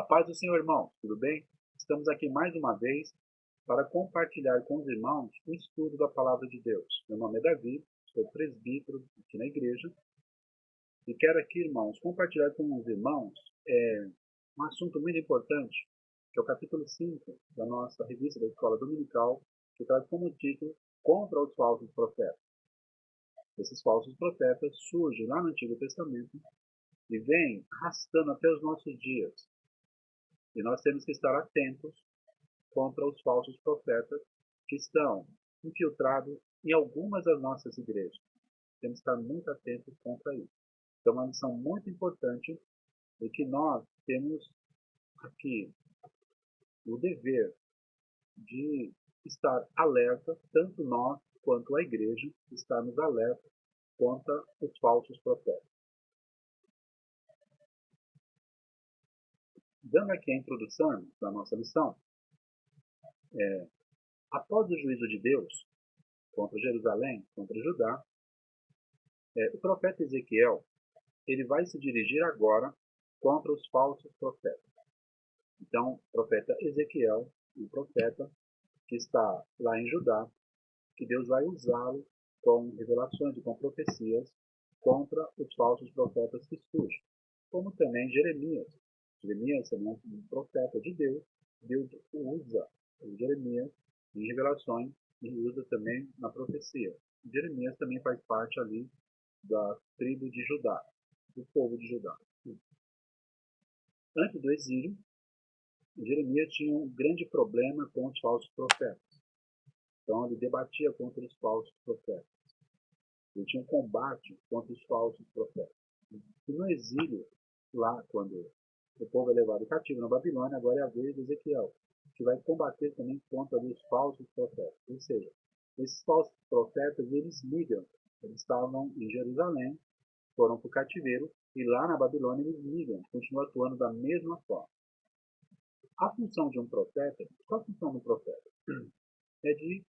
paz do Senhor, irmão, tudo bem? Estamos aqui mais uma vez para compartilhar com os irmãos o estudo da Palavra de Deus. Meu nome é Davi, sou presbítero aqui na igreja e quero aqui, irmãos, compartilhar com os irmãos um assunto muito importante, que é o capítulo 5 da nossa revista da Escola Dominical, que traz como título Contra os Falsos Profetas. Esses falsos profetas surgem lá no Antigo Testamento e vêm arrastando até os nossos dias. E nós temos que estar atentos contra os falsos profetas que estão infiltrados em algumas das nossas igrejas. Temos que estar muito atentos contra isso. Então, é uma lição muito importante de que nós temos aqui o dever de estar alerta, tanto nós quanto a igreja, estarmos alerta contra os falsos profetas. Dando aqui a introdução da nossa lição, após o juízo de Deus contra Jerusalém, contra Judá, o profeta Ezequiel ele vai se dirigir agora contra os falsos profetas. Então, o profeta Ezequiel, um profeta que está lá em Judá, que Deus vai usá-lo com revelações e com profecias contra os falsos profetas que surgem, como também Jeremias. Jeremias é um profeta de Deus. Deus usa Jeremias em revelações e usa também na profecia. Jeremias também faz parte ali da tribo de Judá, do povo de Judá. Antes do exílio, Jeremias tinha um grande problema com os falsos profetas. Então ele debatia contra os falsos profetas. Ele tinha um combate contra os falsos profetas. E no exílio, lá quando o povo é levado cativo na Babilônia, agora é a vez de Ezequiel, que vai combater também contra os falsos profetas. Ou seja, esses falsos profetas, eles migram. Eles estavam em Jerusalém, foram para o cativeiro, e lá na Babilônia eles migram, continuam atuando da mesma forma. A função de um profeta, qual a função do profeta? É de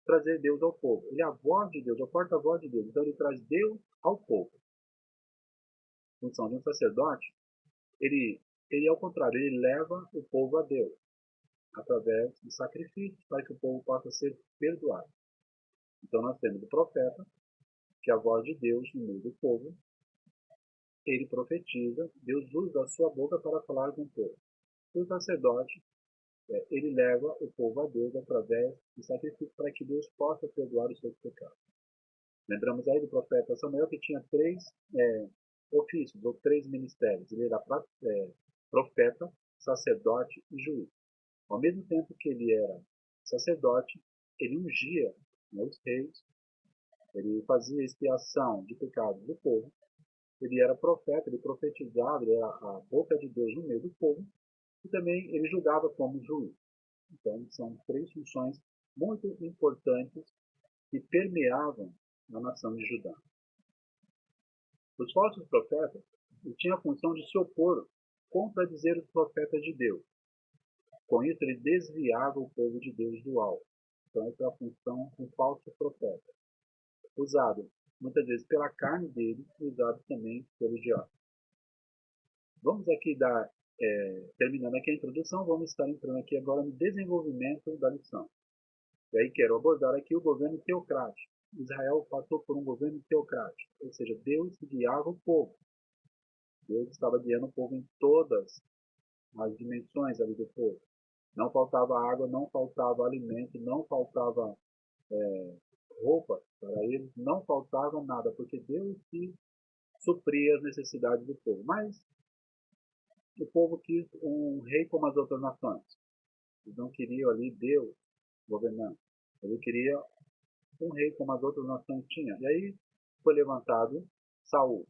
trazer Deus ao povo. Ele é a voz de Deus, é o porta-voz de Deus. Então ele traz Deus ao povo. A função de um sacerdote, ele ao contrário, ele leva o povo a Deus, através de sacrifícios, para que o povo possa ser perdoado. Então nós temos o profeta, que é a voz de Deus no meio do povo. Ele profetiza, Deus usa a sua boca para falar com o povo. O sacerdote, ele leva o povo a Deus através de sacrifício para que Deus possa perdoar os seus pecados. Lembramos aí do profeta Samuel que tinha três ofícios, ou três ministérios. Ele era profeta, sacerdote e juiz. Ao mesmo tempo que ele era sacerdote, ele ungia os reis, ele fazia expiação de pecados do povo. Ele era profeta, ele profetizava, ele era a boca de Deus no meio do povo. E também ele julgava como juiz. Então, são três funções muito importantes que permeavam a nação de Judá. Os falsos profetas tinham a função de se opor, contradizer os profetas de Deus. Com isso, ele desviava o povo de Deus do alvo. Então, essa é a função de um falso profeta. Usado muitas vezes pela carne dele e usado também pelo diabo. Vamos aqui terminando aqui a introdução, vamos estar entrando aqui agora no desenvolvimento da lição. E aí quero abordar aqui o governo teocrático. Israel passou por um governo teocrático, ou seja, Deus guiava o povo. Deus estava guiando o povo em todas as dimensões ali do povo. Não faltava água, não faltava alimento, não faltava roupa para eles, não faltava nada, porque Deus que supria as necessidades do povo. Mas o povo quis um rei como as outras nações. Eles não queriam ali Deus governando. Ele queria um rei como as outras nações tinham. E aí foi levantado Saul.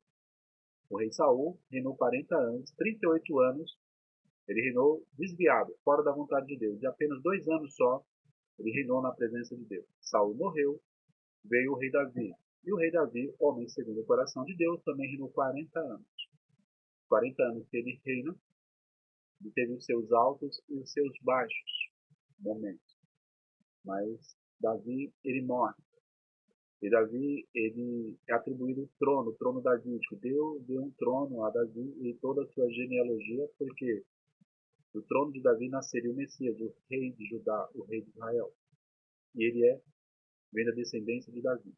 O rei Saul reinou 40 anos, 38 anos, ele reinou desviado, fora da vontade de Deus. E apenas 2 anos só, ele reinou na presença de Deus. Saul morreu, veio o rei Davi. E o rei Davi, homem segundo o coração de Deus, também reinou 40 anos. 40 anos que ele reina, ele teve os seus altos e os seus baixos momentos. Mas Davi, ele morre. E Davi, ele é atribuído o trono davídico. Deus deu um trono a Davi e toda a sua genealogia, porque Do trono de Davi nasceria o Messias, o rei de Judá, o rei de Israel. E ele vem da descendência de Davi.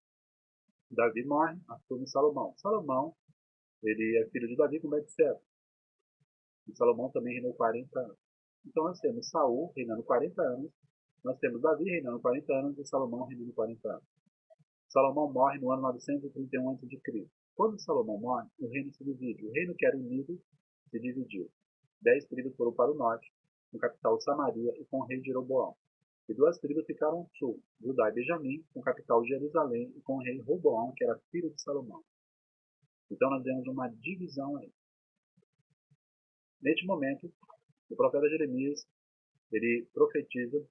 Davi morre, assume Salomão. Salomão, ele é filho de Davi com Betseba. E Salomão também reinou 40 anos. Então nós temos Saul reinando 40 anos, nós temos Davi reinando 40 anos e Salomão reinando 40 anos. Salomão morre no ano 931 a.C. Quando Salomão morre, o reino se divide. O reino que era unido se dividiu. 10 tribos foram para o norte, com capital Samaria e com o rei Jeroboão. E 2 tribos ficaram ao sul, Judá e Benjamim, com capital Jerusalém e com o rei Roboão, que era filho de Salomão. Então nós vemos uma divisão aí. Neste momento, o profeta Jeremias, ele profetiza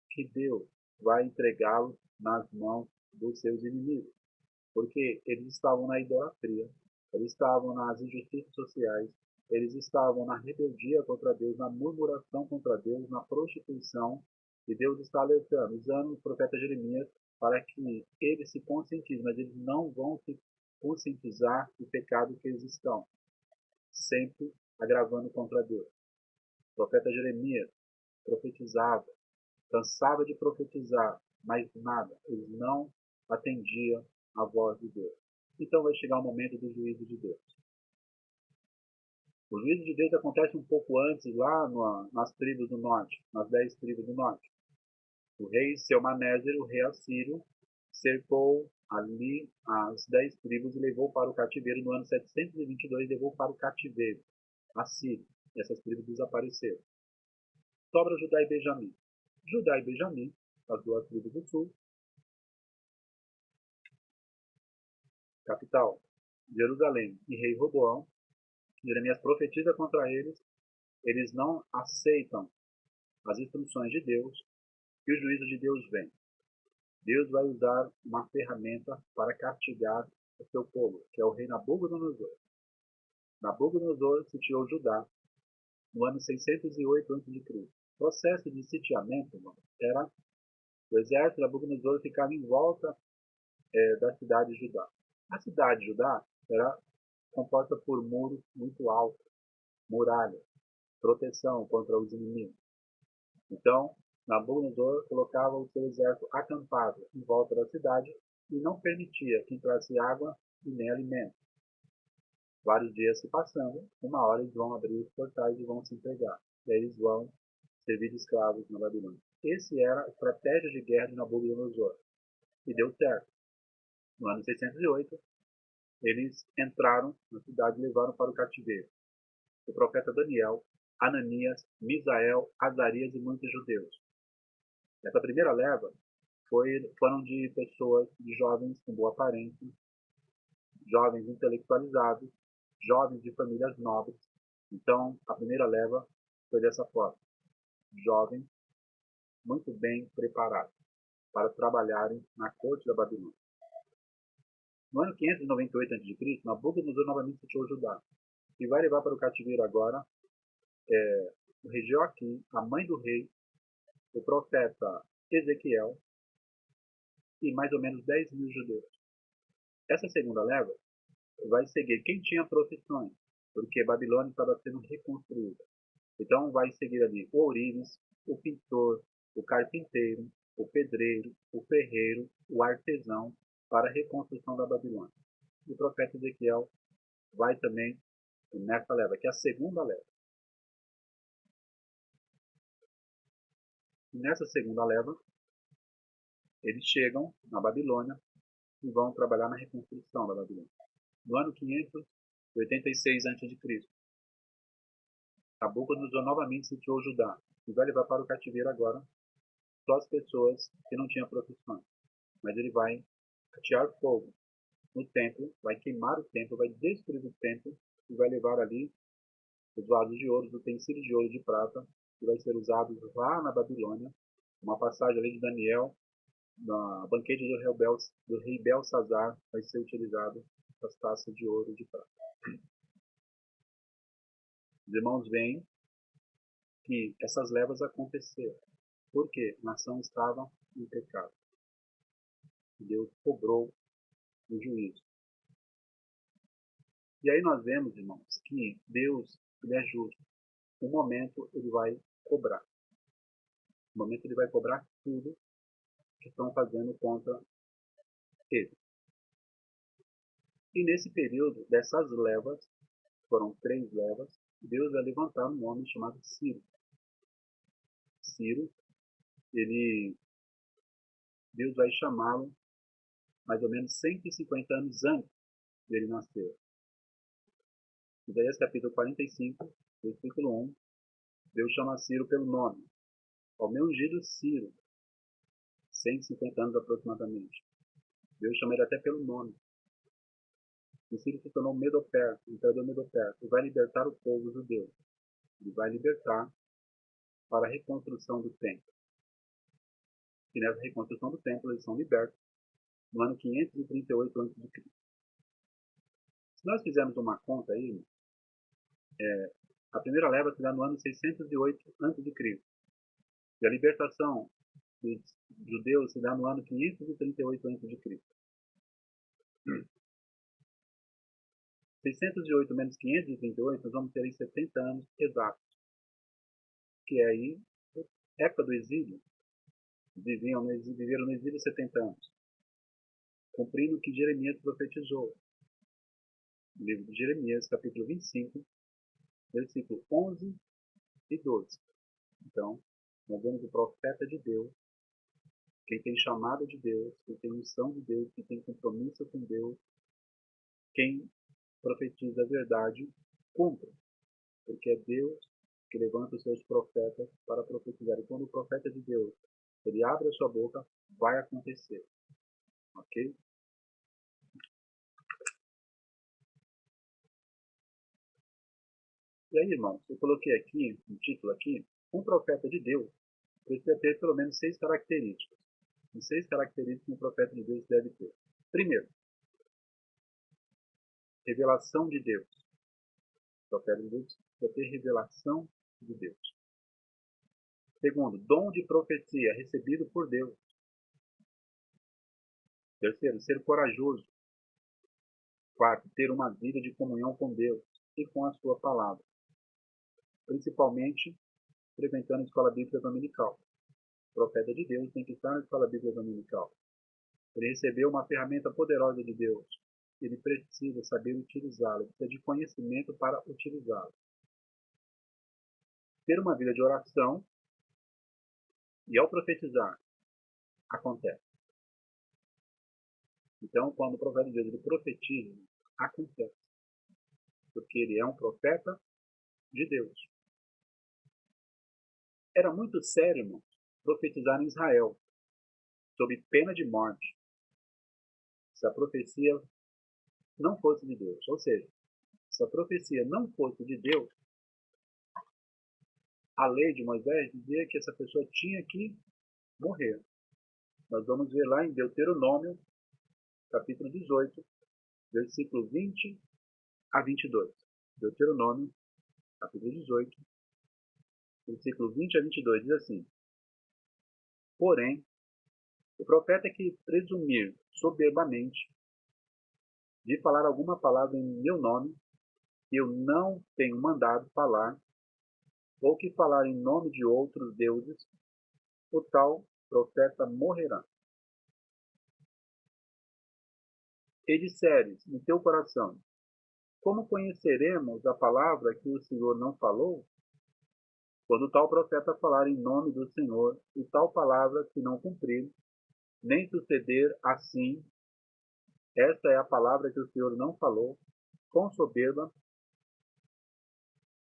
que Deus vai entregá-lo nas mãos dos seus inimigos, porque eles estavam na idolatria, eles estavam nas injustiças sociais, eles estavam na rebeldia contra Deus, na murmuração contra Deus, na prostituição, e Deus está alertando, usando o profeta Jeremias para que eles se conscientizem, mas eles não vão se conscientizar do pecado que eles estão, sempre agravando contra Deus. O profeta Jeremias profetizava, cansava de profetizar, mas nada, eles não atendiam a voz de Deus. Então vai chegar o momento do juízo de Deus. O juízo de Deus acontece um pouco antes, lá nas tribos do norte, nas 10 tribos do norte. O rei Selmaneser, o rei assírio, cercou ali as 10 tribos e levou para o cativeiro no ano 722, levou para o cativeiro assírio. Essas tribos desapareceram. Sobra Judá e Benjamim. Judá e Benjamim, as 2 tribos do sul. Capital, Jerusalém e rei Roboão. Jeremias profetiza contra eles. Eles não aceitam as instruções de Deus e o juízo de Deus vem. Deus vai usar uma ferramenta para castigar o seu povo, que é o rei Nabucodonosor. Nabucodonosor sitiou Judá no ano 608 a.C. O processo de sitiamento era o exército de Nabucodonosor ficava em volta da cidade de Judá. A cidade de Judá era composta por muros muito altos, muralhas, proteção contra os inimigos. Então, Nabucodonosor colocava o seu exército acampado em volta da cidade e não permitia que entrasse água e nem alimento. Vários dias se passando, uma hora eles vão abrir os portais e vão se entregar. E aí eles vão servir de escravos na Babilônia. Essa era a estratégia de guerra de Nabucodonosor. E deu certo. No ano 608, eles entraram na cidade e levaram para o cativeiro o profeta Daniel, Ananias, Misael, Azarias e muitos judeus. Essa primeira leva foram de pessoas, de jovens com boa aparência, jovens intelectualizados, jovens de famílias nobres. Então, a primeira leva foi dessa forma. Jovens muito bem preparados para trabalharem na corte da Babilônia. No ano 598 a.C., Nabucodonosor novamente sitiou Judá e vai levar para o cativeiro agora o rei Joaquim, a mãe do rei, o profeta Ezequiel e mais ou menos 10 mil judeus. Essa segunda leva vai seguir quem tinha profissões, porque Babilônia estava sendo reconstruída. Então vai seguir ali o ourives, o pintor, o carpinteiro, o pedreiro, o ferreiro, o artesão, para a reconstrução da Babilônia. E o profeta Ezequiel vai também nessa leva, que é a segunda leva. E nessa segunda leva, eles chegam na Babilônia e vão trabalhar na reconstrução da Babilônia. No ano 586 a.C., Nabucodonosor novamente sitiou Judá e vai levar para o cativeiro agora só as pessoas que não tinham profissões. Mas ele vai atear fogo no templo, vai queimar o templo, vai destruir o templo e vai levar ali os vasos de ouro, os utensílios de ouro e de prata que vai ser usados lá na Babilônia. Uma passagem ali de Daniel, na banquete do rei Belsazar, vai ser utilizado as taças de ouro e de prata. Os irmãos veem que essas levas aconteceram porque a nação estava em pecado. Deus cobrou o juízo. E aí nós vemos, irmãos, que Deus ele é justo. um momento ele vai cobrar. No momento ele vai cobrar tudo que estão fazendo contra ele. E nesse período, dessas levas, foram 3 levas, Deus vai levantar um homem chamado Ciro. Ciro, Deus vai chamá-lo mais ou menos 150 anos antes dele nascer. Isaías capítulo 45, versículo 1, Deus chama Ciro pelo nome. Ao meu ungido Ciro, 150 anos aproximadamente. Deus chama ele até pelo nome. E Ciro se tornou Medo-Persa, imperador Medo-Persa, e vai libertar o povo judeu. Ele vai libertar para a reconstrução do templo. E nessa reconstrução do templo eles são libertos no ano 538 a.C. Se nós fizermos uma conta aí, a primeira leva se dá no ano 608 a.C. E a libertação dos judeus se dá no ano 538 a.C. 608 menos 538, nós vamos ter aí 70 anos exatos. Que é aí, época do exílio, viveram no exílio 70 anos. Cumprindo o que Jeremias profetizou. No livro de Jeremias, capítulo 25, versículo 11 e 12. Então, nós vemos o profeta de Deus, quem tem chamado de Deus, quem tem missão de Deus, quem tem compromisso com Deus, quem profetiza a verdade, cumpre. Porque é Deus que levanta os seus profetas para profetizar. E quando o profeta de Deus, ele abre a sua boca, vai acontecer. Ok? E aí, irmãos, eu coloquei aqui, um título aqui, um profeta de Deus precisa ter pelo menos 6 características. E 6 características que um profeta de Deus deve ter. Primeiro, revelação de Deus. O profeta de Deus precisa ter revelação de Deus. Segundo, dom de profecia recebido por Deus. Terceiro, ser corajoso. Quarto, ter uma vida de comunhão com Deus e com a sua palavra. Principalmente, frequentando a escola bíblica dominical. O profeta de Deus tem que estar na escola bíblica dominical. Ele recebeu uma ferramenta poderosa de Deus. Ele precisa saber utilizá-la. Precisa de conhecimento para utilizá-la. Ter uma vida de oração. E ao profetizar, acontece. Então, quando o profeta de Deus ele profetiza, acontece. Porque ele é um profeta de Deus. Era muito sério, irmão, profetizar em Israel, sob pena de morte, se a profecia não fosse de Deus. Ou seja, se a profecia não fosse de Deus, a lei de Moisés dizia que essa pessoa tinha que morrer. Nós vamos ver lá em Deuteronômio, capítulo 18, versículo 20 a 22. Deuteronômio, capítulo 18, versículo 20 a 22, diz assim: Porém, o profeta que presumir soberbamente de falar alguma palavra em meu nome, que eu não tenho mandado falar, ou que falar em nome de outros deuses, o tal profeta morrerá. E disseres no teu coração: Como conheceremos a palavra que o Senhor não falou? Quando tal profeta falar em nome do Senhor, e tal palavra se não cumprir, nem suceder assim, esta é a palavra que o Senhor não falou, com soberba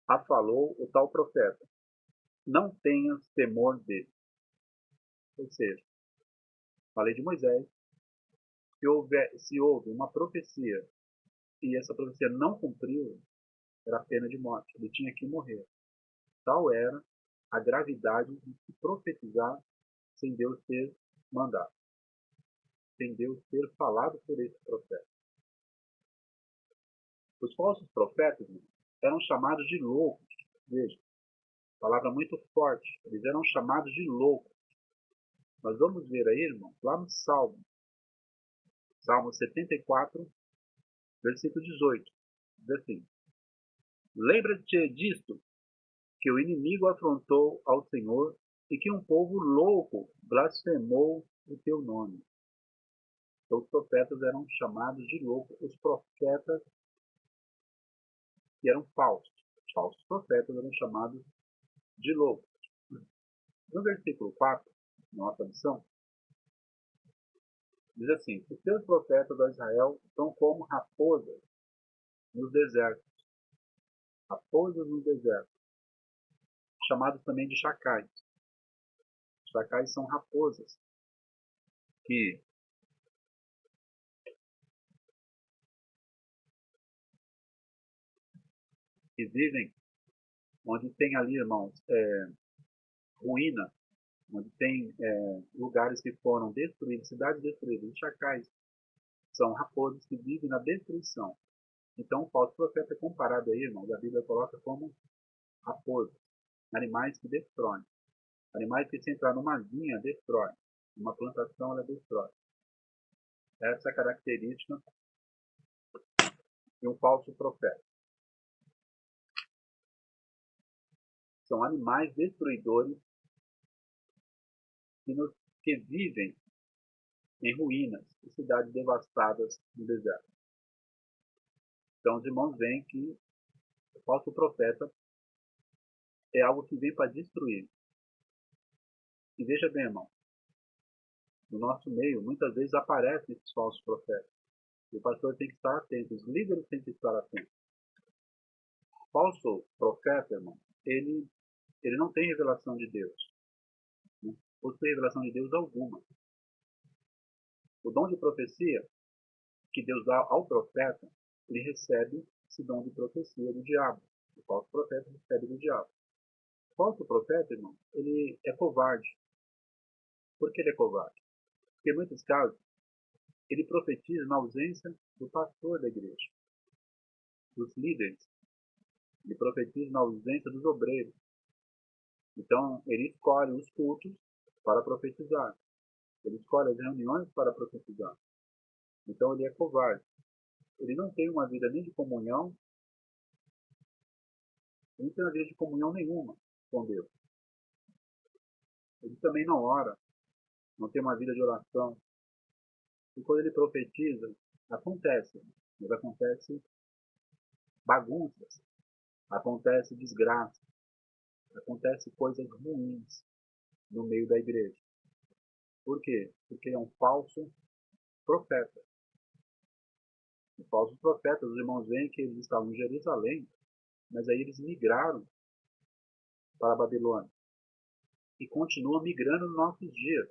a falou o tal profeta. Não tenhas temor dele. Ou seja, a lei de Moisés, se houve uma profecia e essa profecia não cumpriu, era pena de morte. Ele tinha que morrer. Tal era a gravidade de se profetizar sem Deus ter mandado, sem Deus ter falado por esse profeta. Os falsos profetas eram chamados de loucos. Veja, palavra muito forte. Eles eram chamados de loucos. Nós vamos ver aí, irmão, lá no Salmo 74, versículo 18. Diz assim: Lembra-te disto que o inimigo afrontou ao Senhor e que um povo louco blasfemou o teu nome. Então, os profetas eram chamados de loucos. Os profetas que eram falsos. Os falsos profetas eram chamados de loucos. No versículo 4, nossa lição, diz assim: os teus profetas, ó Israel, são como raposas nos desertos. Raposas no deserto. Chamados também de chacais. Chacais são raposas que vivem onde tem ali, irmãos, ruína, onde tem lugares que foram destruídos, cidades destruídas. Os chacais são raposas que vivem na destruição. Então, o falso profeta é comparado aí, irmãos, a Bíblia coloca como raposas, animais que destroem. Animais que, se entrar numa vinha, destrói. Numa plantação, ela destrói. Essa é a característica de um falso profeta. São animais destruidores que vivem em ruínas e cidades devastadas no deserto. Então, os irmãos veem que o falso profeta é algo que vem para destruir. E veja bem, irmão, no nosso meio, muitas vezes aparecem esses falsos profetas. E o pastor tem que estar atento, os líderes têm que estar atentos. O falso profeta, irmão, ele não tem revelação de Deus. Não possui revelação de Deus alguma. O dom de profecia que Deus dá ao profeta, ele recebe esse dom de profecia do diabo. O falso profeta recebe do diabo. O falso profeta, irmão, ele é covarde. Por que ele é covarde? Porque, em muitos casos, ele profetiza na ausência do pastor da igreja, dos líderes. Ele profetiza na ausência dos obreiros. Então, ele escolhe os cultos para profetizar. Ele escolhe as reuniões para profetizar. Então, ele é covarde. Ele não tem uma vida nem de comunhão, ele não tem uma vida de comunhão nenhuma com Deus. Ele também não ora, não tem uma vida de oração. E quando ele profetiza, acontece. Mas acontece bagunças, acontece desgraça, acontece coisas ruins no meio da igreja. Por quê? Porque é um falso profeta. Os falsos profetas, os irmãos veem que eles estavam em Jerusalém, mas aí eles migraram para a Babilônia. E continuam migrando nos nossos dias.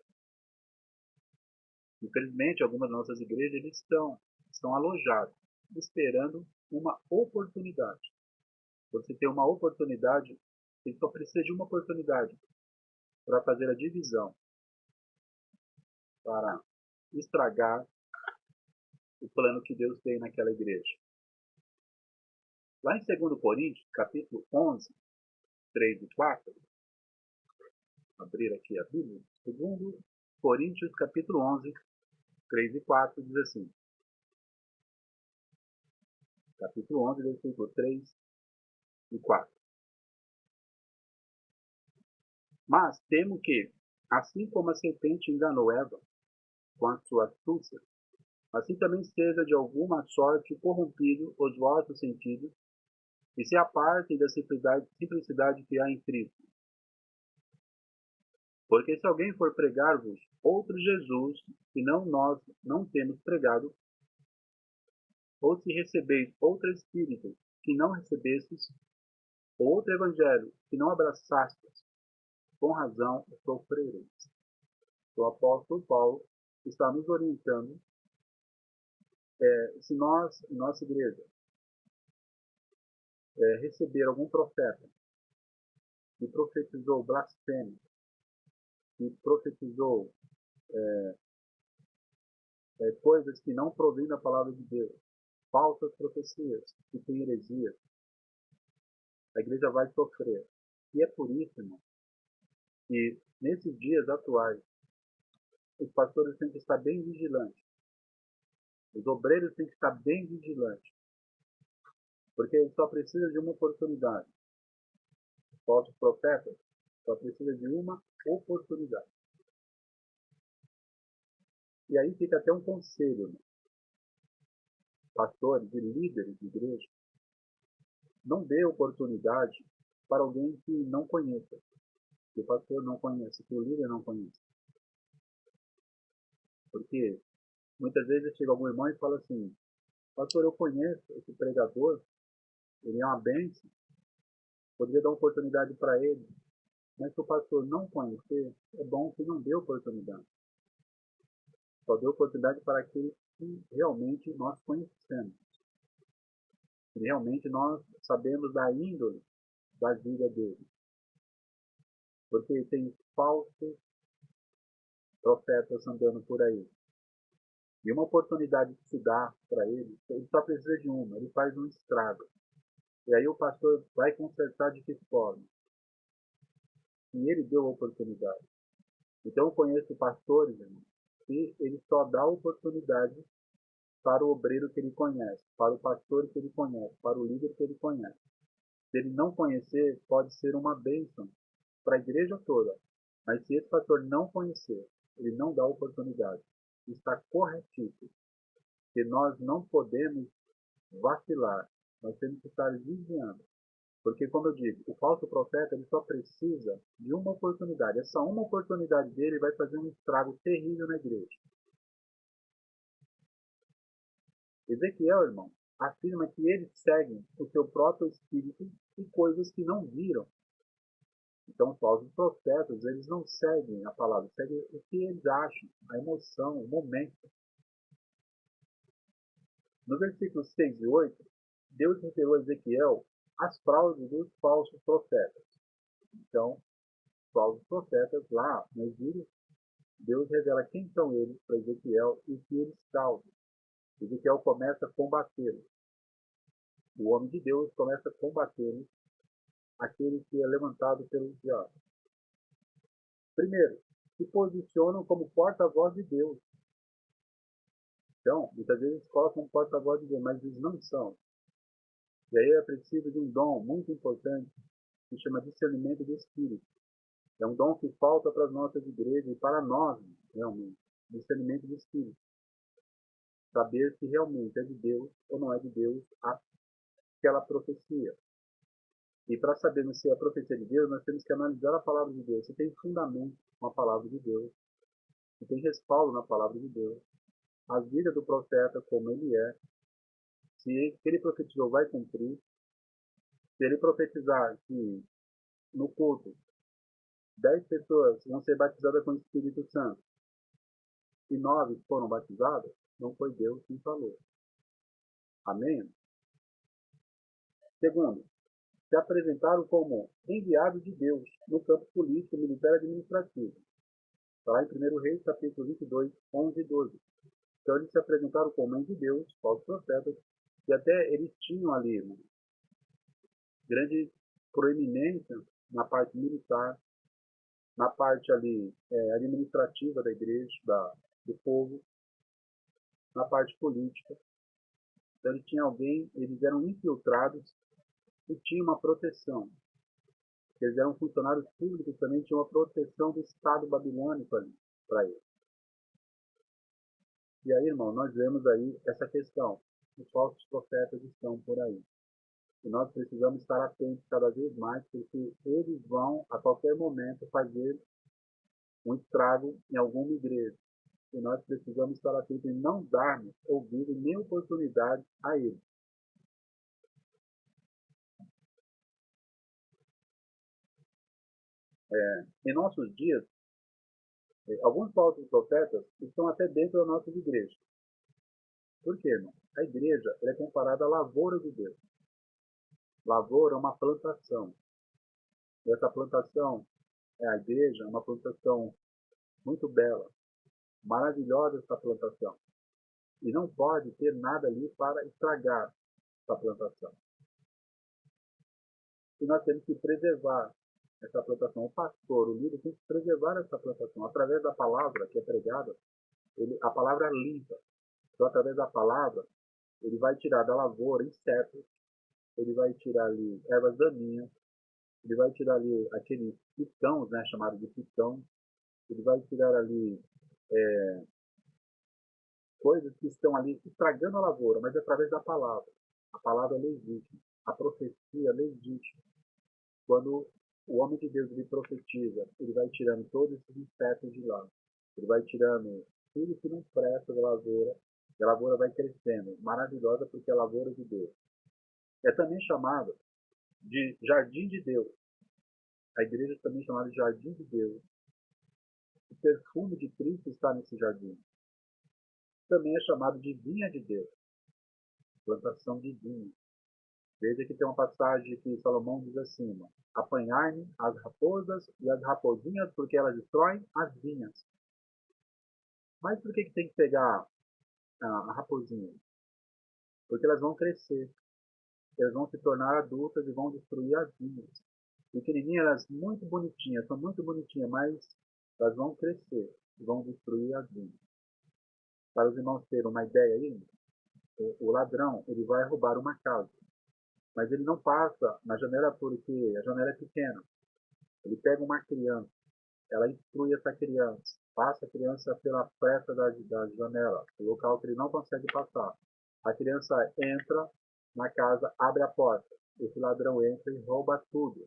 Infelizmente, algumas das nossas igrejas eles estão alojados, esperando uma oportunidade. Você tem uma oportunidade, ele só precisa de uma oportunidade para fazer a divisão, para estragar o plano que Deus tem naquela igreja. Lá em 2 Coríntios, capítulo 11, 3 e 4, abrir aqui a Bíblia, 2 Coríntios, capítulo 11, 3 e 4, diz assim, capítulo 11, versículo 3 e 4. Mas temo que, assim como a serpente enganou Eva com a sua astúcia, assim também seja de alguma sorte corrompido os vossos sentidos e se apartem da simplicidade que há em Cristo. Porque se alguém for pregar-vos outro Jesus, que não nós não temos pregado, ou se recebeis outro Espírito, que não recebestes, ou outro Evangelho, que não abraçastes, com razão sofrereis. O apóstolo Paulo está nos orientando se nós, nossa igreja, receber algum profeta que profetizou blasfêmia, que profetizou coisas que não provêm da palavra de Deus, falsas profecias, que tem heresia, a igreja vai sofrer. E é por isso, irmão, que nesses dias atuais, os pastores têm que estar bem vigilantes. Os obreiros têm que estar bem vigilantes. Porque eles só precisam de uma oportunidade falsos profetas só precisa de uma oportunidade. E aí fica até um conselho, né? Pastores e líderes de igreja, não dê oportunidade para alguém que não conheça, que o pastor não conhece, que o líder não conhece. Porque muitas vezes chega algum irmão e fala assim: pastor, eu conheço esse pregador, ele é uma bênção, poderia dar uma oportunidade para ele. Mas se o pastor não conhecer, é bom que não dê oportunidade. Só dê oportunidade para aqueles que realmente nós conhecemos. Que realmente nós sabemos da índole da vida dele. Porque tem falsos profetas andando por aí. E uma oportunidade que se dá para ele só precisa de uma, ele faz um estrago. E aí o pastor vai consertar de que forma? E ele deu a oportunidade. Então eu conheço pastores, irmão, que ele só dá oportunidade para o obreiro que ele conhece, para o pastor que ele conhece, para o líder que ele conhece. Se ele não conhecer, pode ser uma bênção para a igreja toda. Mas se esse pastor não conhecer, ele não dá oportunidade. Está corretíssimo. Que nós não podemos vacilar. Nós temos que estar vigiando. Porque, como eu digo, o falso profeta ele só precisa de uma oportunidade. Essa uma oportunidade dele vai fazer um estrago terrível na igreja. Ezequiel, irmão, afirma que eles seguem o seu próprio espírito e coisas que não viram. Então, os falsos profetas, eles não seguem a palavra, seguem o que eles acham, a emoção, o momento. No versículos 6 e 8, Deus revelou a Ezequiel as fraudes dos falsos profetas. Então, os falsos profetas lá no exílio, Deus revela quem são eles para Ezequiel e o que eles causam. Ezequiel começa a combatê-los. O homem de Deus começa a combatê-los, aquele que é levantado pelos diabos. Primeiro, se posicionam como porta-voz de Deus. Então, muitas vezes eles colocam como porta-voz de Deus, mas eles não são. E aí é preciso de um dom muito importante, que se chama discernimento do Espírito. É um dom que falta para as nossas igrejas e para nós, realmente. Discernimento do Espírito. Saber se realmente é de Deus ou não é de Deus aquela profecia. E para sabermos se é a profecia de Deus, nós temos que analisar a palavra de Deus. Se tem fundamento com a palavra de Deus, se tem respaldo na palavra de Deus, a vida do profeta como ele é, se ele profetizou vai cumprir, se ele profetizar que no culto 10 pessoas vão ser batizadas com o Espírito Santo e 9 foram batizadas, não foi Deus quem falou. Amém? Segundo, se apresentaram como enviados de Deus no campo político, militar e administrativo. Está lá em 1 Reis, capítulo 22, 11 e 12. Então eles se apresentaram como homens de Deus, falsos profetas, e até eles tinham ali uma grande proeminência na parte militar, na parte ali administrativa da igreja, do povo, na parte política. Então eles tinham alguém, eles eram infiltrados e tinham uma proteção. Eles eram funcionários públicos, também tinham uma proteção do Estado babilônico ali para eles. E aí, irmão, nós vemos aí essa questão. Os falsos profetas estão por aí. E nós precisamos estar atentos cada vez mais, porque eles vão, a qualquer momento, fazer um estrago em alguma igreja. E nós precisamos estar atentos e não darmos ouvido nem oportunidade a eles. Em nossos dias, alguns falsos profetas estão até dentro das nossas igrejas. Por quê, irmão? A igreja é comparada à lavoura de Deus. Lavoura é uma plantação. E essa plantação, a igreja, é uma plantação muito bela, maravilhosa essa plantação. E não pode ter nada ali para estragar essa plantação. E nós temos que preservar essa plantação. O pastor, o líder, tem que preservar essa plantação. Através da palavra que é pregada, a palavra é limpa. Então, através da palavra, ele vai tirar da lavoura insetos, ele vai tirar ali ervas daninhas, ele vai tirar ali aqueles pitãos, né, chamado de pitão, ele vai tirar ali coisas que estão ali estragando a lavoura, mas é através da palavra. A palavra é legítima, a profecia é legítima. Quando o homem de Deus ele profetiza, ele vai tirando todos esses insetos de lá. Ele vai tirando tudo que não presta da lavoura, e a lavoura vai crescendo, maravilhosa porque é a lavoura de Deus. É também chamado de jardim de Deus. A igreja é também chamada de jardim de Deus. O perfume de Cristo está nesse jardim. Também é chamado de vinha de Deus, plantação de vinho. Veja que tem uma passagem que Salomão diz assim: apanhar-me as raposas e as raposinhas, porque elas destroem as vinhas. Mas por que tem que pegar a raposinha? Porque elas vão crescer, elas vão se tornar adultas e vão destruir as vinhas. Pequenininhas, elas muito bonitinhas, são muito bonitinhas, mas elas vão crescer e vão destruir as vinhas. Para os irmãos terem uma ideia aí, o ladrão ele vai roubar uma casa, mas ele não passa na janela porque a janela é pequena. Ele pega uma criança, ela instrui essa criança, passa a criança pela fresta da janela, o local que ele não consegue passar. A criança entra na casa, abre a porta. Esse ladrão entra e rouba tudo.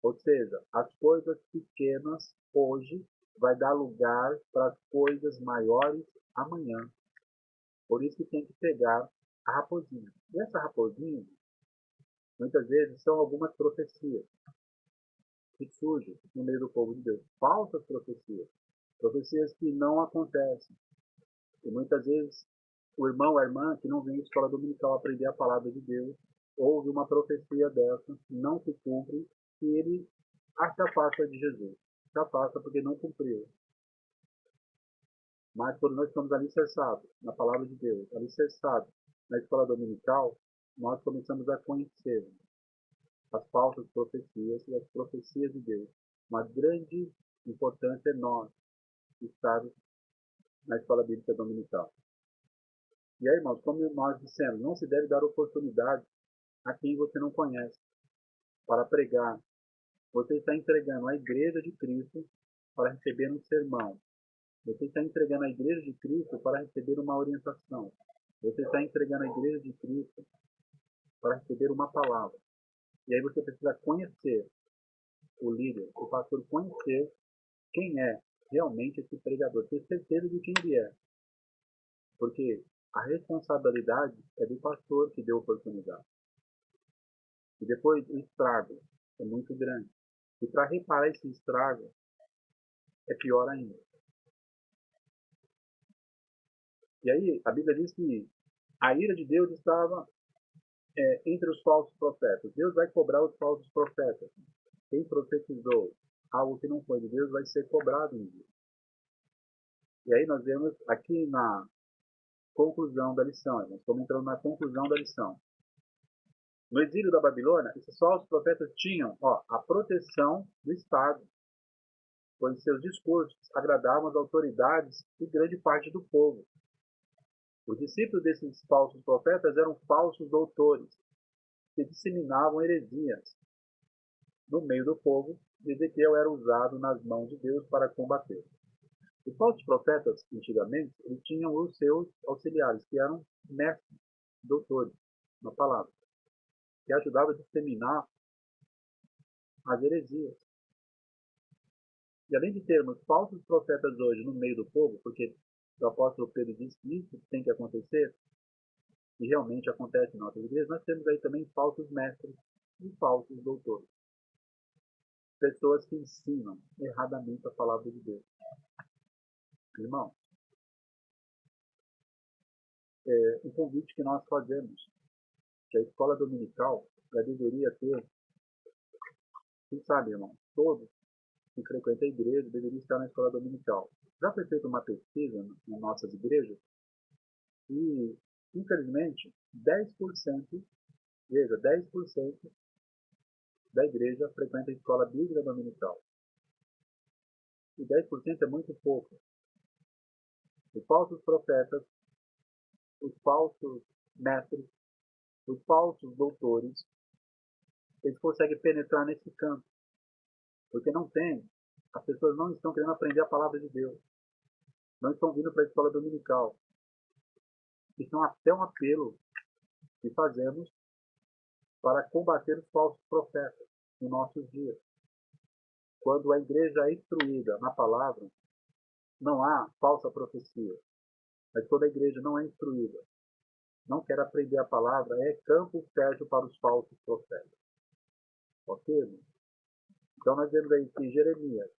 Ou seja, as coisas pequenas hoje vai dar lugar para as coisas maiores amanhã. Por isso que tem que pegar a raposinha. E essa raposinha, muitas vezes, são algumas profecias que surgem no meio do povo de Deus. Falsas profecias. Profecias que não acontecem. E muitas vezes o irmão, a irmã que não vem à escola dominical aprender a palavra de Deus, ouve uma profecia dessa, não se cumpre, e ele se afasta de Jesus. Se afasta porque não cumpriu. Mas quando nós estamos alicerçados na palavra de Deus, alicerçados na escola dominical, nós começamos a conhecer as falsas profecias e as profecias de Deus. Uma grande importância é nós estarmos na escola bíblica dominical. E aí, irmãos, como nós dissemos, não se deve dar oportunidade a quem você não conhece para pregar. Você está entregando a igreja de Cristo para receber um sermão. Você está entregando a igreja de Cristo para receber uma orientação. Você está entregando a igreja de Cristo para receber uma palavra. E aí você precisa conhecer o líder, o pastor, conhecer quem é realmente esse pregador, ter certeza de quem ele é. Porque a responsabilidade é do pastor que deu oportunidade. E depois o estrago é muito grande. E para reparar esse estrago é pior ainda. E aí a Bíblia diz que a ira de Deus estava entre os falsos profetas. Deus vai cobrar os falsos profetas. Quem profetizou algo que não foi de Deus vai ser cobrado em Deus. E aí nós vemos aqui na conclusão da lição. Nós estamos entrando na conclusão da lição. No exílio da Babilônia, esses falsos profetas tinham a proteção do Estado, pois seus discursos agradavam as autoridades e grande parte do povo. Os discípulos desses falsos profetas eram falsos doutores, que disseminavam heresias. No meio do povo, Ezequiel era usado nas mãos de Deus para combater. Os falsos profetas, antigamente, eles tinham os seus auxiliares, que eram mestres, doutores, na palavra, que ajudavam a disseminar as heresias. E além de termos falsos profetas hoje no meio do povo, porque o apóstolo Pedro diz que isso tem que acontecer, e realmente acontece em nossas igrejas, nós temos aí também falsos mestres e falsos doutores. Pessoas que ensinam erradamente a palavra de Deus. Irmão, o convite que nós fazemos, que a escola dominical já deveria ter, quem sabe, irmão, todos que frequentam a igreja deveriam estar na escola dominical. Já foi feita uma pesquisa nas nossas igrejas e, infelizmente, 10%, veja, 10% da igreja frequenta a escola bíblica dominical. E 10% é muito pouco. Os falsos profetas, os falsos mestres, os falsos doutores, eles conseguem penetrar nesse campo. Porque as pessoas não estão querendo aprender a palavra de Deus. Não estão vindo para a escola dominical. Isso é até um apelo que fazemos para combater os falsos profetas em nossos dias. Quando a igreja é instruída na palavra, não há falsa profecia. Mas quando a igreja não é instruída, não quer aprender a palavra, é campo fértil para os falsos profetas. Ok? Então nós vemos aí que Jeremias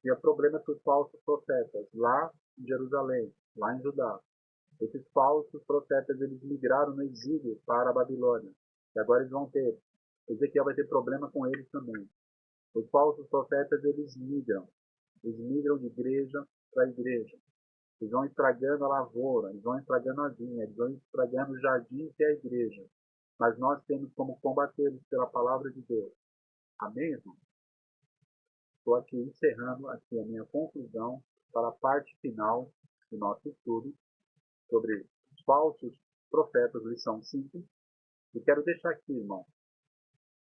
tinha problema com os falsos profetas lá em Jerusalém, lá em Judá. Esses falsos profetas, eles migraram no exílio para a Babilônia. E agora eles vão ter, Ezequiel vai ter problema com eles também. Os falsos profetas, eles migram de igreja para igreja. Eles vão estragando a lavoura, eles vão estragando a vinha, eles vão estragando o jardim que é a igreja. Mas nós temos como combatê-los pela palavra de Deus. Amém, irmão? Estou aqui encerrando aqui a minha conclusão para a parte final do nosso estudo sobre os falsos profetas, lição 5. E quero deixar aqui, irmão,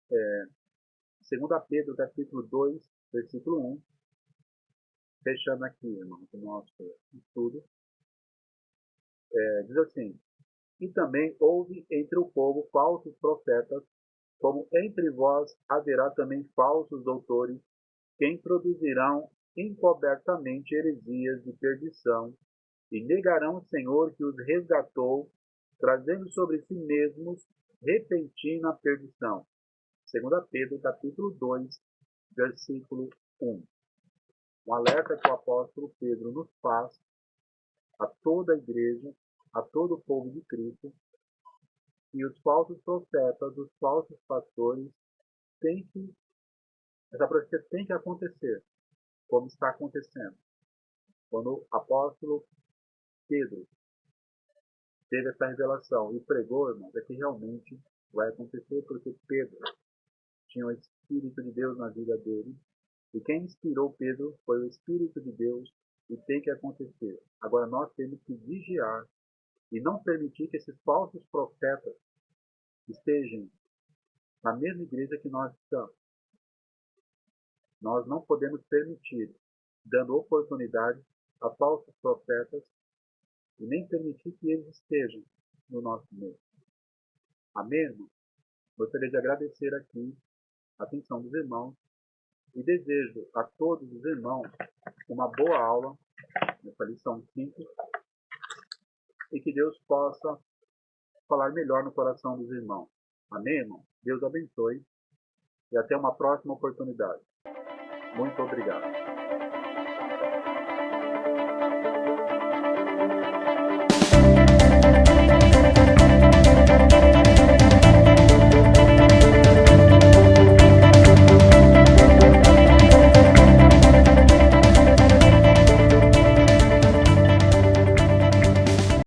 2 Pedro, capítulo 2, versículo 1, fechando aqui, irmão, o nosso estudo. Diz assim: e também houve entre o povo falsos profetas, como entre vós haverá também falsos doutores, que introduzirão encobertamente heresias de perdição, e negarão o Senhor que os resgatou, trazendo sobre si mesmos repentina perdição. 2 Pedro, capítulo 2, versículo 1. Um alerta que o apóstolo Pedro nos faz a toda a igreja, a todo o povo de Cristo, e os falsos profetas, os falsos pastores, essa profecia tem que acontecer, como está acontecendo. Quando o apóstolo Pedro teve essa revelação e pregou, irmãos, é que realmente vai acontecer, porque Pedro tinha o Espírito de Deus na vida dele, e quem inspirou Pedro foi o Espírito de Deus, e tem que acontecer. Agora nós temos que vigiar e não permitir que esses falsos profetas estejam na mesma igreja que nós estamos. Nós não podemos permitir, dando oportunidade a falsos profetas, e nem permitir que eles estejam no nosso meio. Amém, irmão? Gostaria de agradecer aqui a atenção dos irmãos e desejo a todos os irmãos uma boa aula nessa lição 5 e que Deus possa falar melhor no coração dos irmãos. Amém, irmão? Deus abençoe e até uma próxima oportunidade. Muito obrigado.